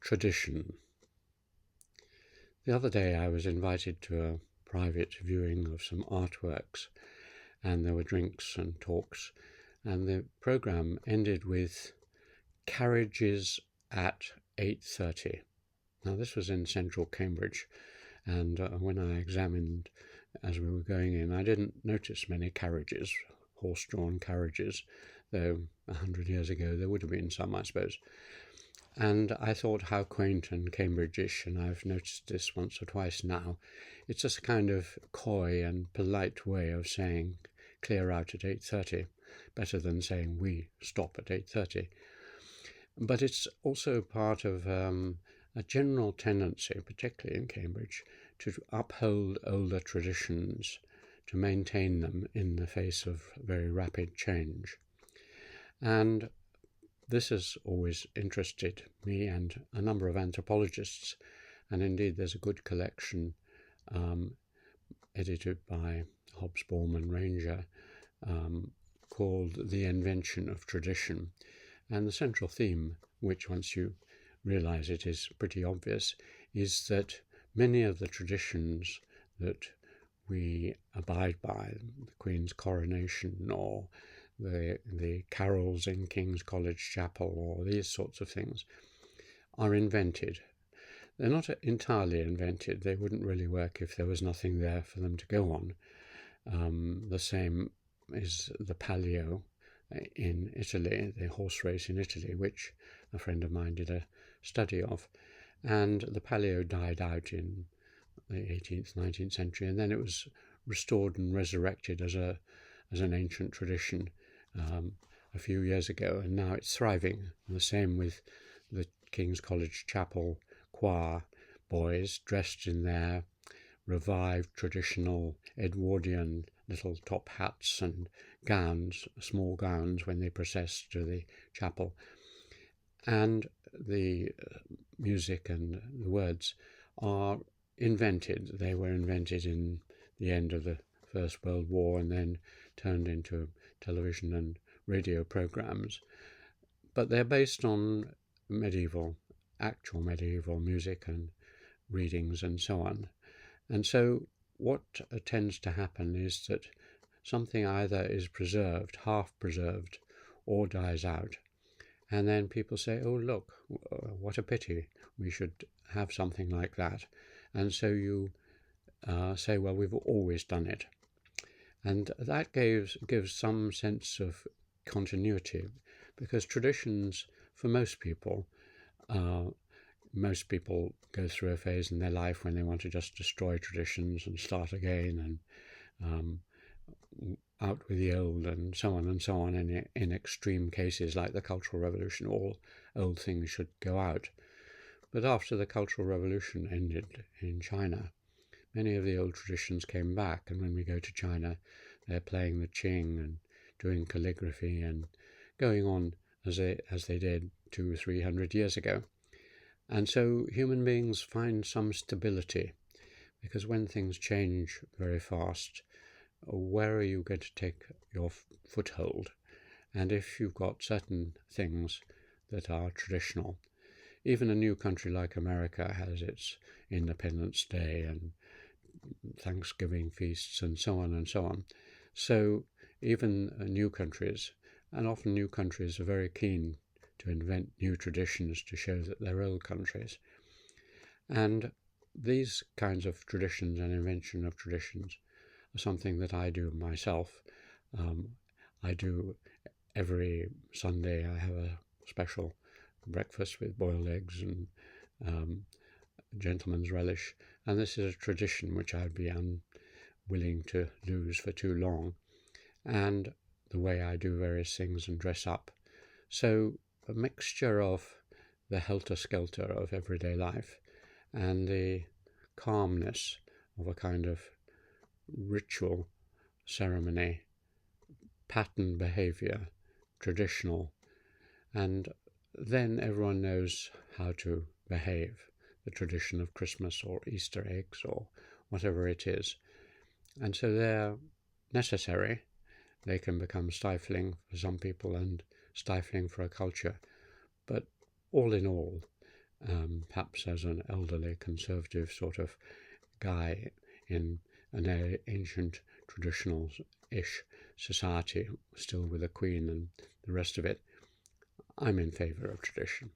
tradition. The other day I was invited to a private viewing of some artworks, and there were drinks and talks, and the programme ended with carriages at 8:30. Now this was in central Cambridge, and when I examined as we were going in, I didn't notice many carriages, horse-drawn carriages, though 100 years ago there would have been some, I suppose. And I thought how quaint and Cambridge-ish, and I've noticed this once or twice now. It's just a kind of coy and polite way of saying clear out at 8:30, better than saying we stop at 8:30. But it's also part of a general tendency, particularly in Cambridge, to uphold older traditions, to maintain them in the face of very rapid change. And this has always interested me and a number of anthropologists, and indeed there's a good collection edited by Hobsbawm and Ranger called The Invention of Tradition. And the central theme, which once you realize it is pretty obvious, is that many of the traditions that we abide by, the Queen's coronation or the carols in King's College Chapel or these sorts of things, are invented. They're not entirely invented. They wouldn't really work if there was nothing there for them to go on. The same is the Palio in Italy, the horse race in Italy, which a friend of mine did a study of. And the Palio died out in the 18th, 19th century, and then it was restored and resurrected as an ancient tradition a few years ago, and now it's thriving. And the same with the King's College Chapel choir boys dressed in their revived traditional Edwardian little top hats and gowns, small gowns, when they process to the chapel. And the music and the words are invented. They were invented in the end of the First World War and then turned into television and radio programs. But they're based on actual medieval music and readings and so on. And so what tends to happen is that something either is preserved, half preserved, or dies out. And then people say, oh, look, what a pity, we should have something like that. And so you say, well, we've always done it. And that gives some sense of continuity, because traditions, for most people go through a phase in their life when they want to just destroy traditions and start again and out with the old and so on and so on. And in extreme cases like the Cultural Revolution, all old things should go out. But after the Cultural Revolution ended in China, many of the old traditions came back, and when we go to China, they're playing the Qing and doing calligraphy and going on as they did 200 or 300 years ago. And so human beings find some stability, because when things change very fast, where are you going to take your foothold? And if you've got certain things that are traditional, even a new country like America has its Independence Day and Thanksgiving feasts and so on and so on. So even new countries, and often new countries are very keen to invent new traditions to show that they're old countries. And these kinds of traditions and invention of traditions are something that I do myself. I do every Sunday. I have a special breakfast with boiled eggs and gentleman's relish, and this is a tradition which I'd be unwilling to lose for too long, and the way I do various things and dress up. So a mixture of the helter-skelter of everyday life and the calmness of a kind of ritual ceremony, pattern behavior, traditional, and then everyone knows how to behave, the tradition of Christmas or Easter eggs or whatever it is. And so they're necessary. They can become stifling for some people and stifling for a culture. But all in all, perhaps as an elderly conservative sort of guy in an ancient traditional-ish society, still with a queen and the rest of it, I'm in favour of tradition.